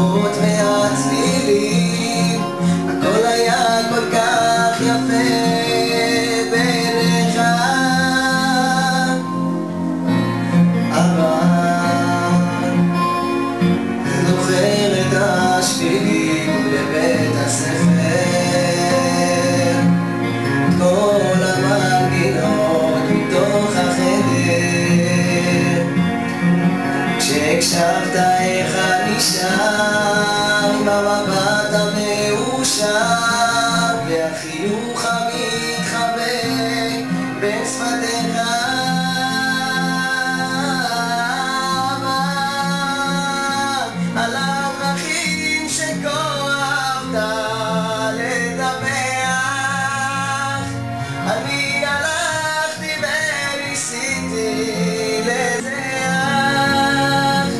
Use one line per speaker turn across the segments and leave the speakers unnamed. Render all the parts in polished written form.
הריחות והצלילים, הכל היה כל כך יפה בעיניך, אבל זוכר את השבילים לבית הספר, כל המנגינות מתוך החדר, כשהקשבת איך אני שר עם המבט המאושר והחיוך המתחבק בין שפתיך, על הדרכים שכה אהבת לדווח, אני הלכתי וניסיתי לזהח,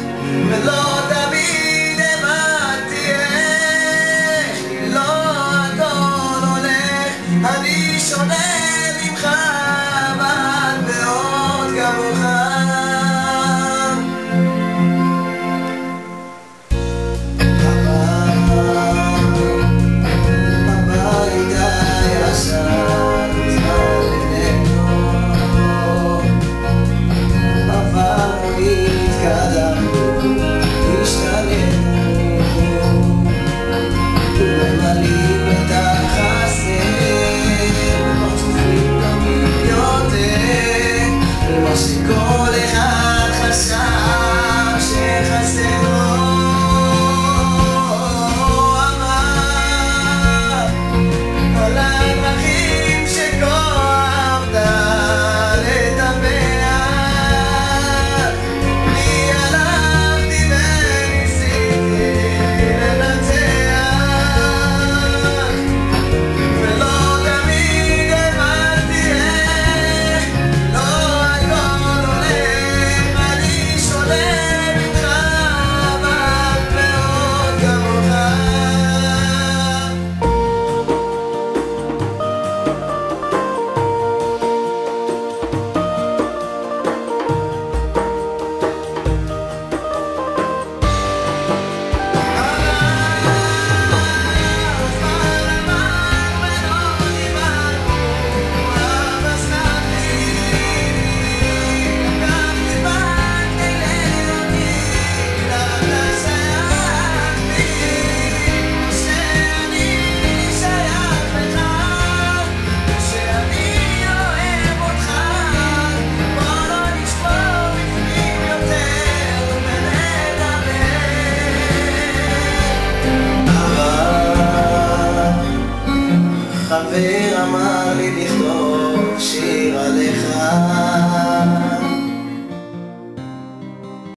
ולא תמיד הבנתי איך, לא הכל הולך, אני שונה ממך, אבל מאוד כמוך. כל אחד חשב שחסר לו, אמר על הדרכים שכה אהבת לדווח, אני הלכתי וניסיתי לנצח, ולא תמיד הבנתי איך, לא הכל הולך, אני שונה ממך, אבל מאוד כמוך. חבר אמר לי לכתוב שיר עליך,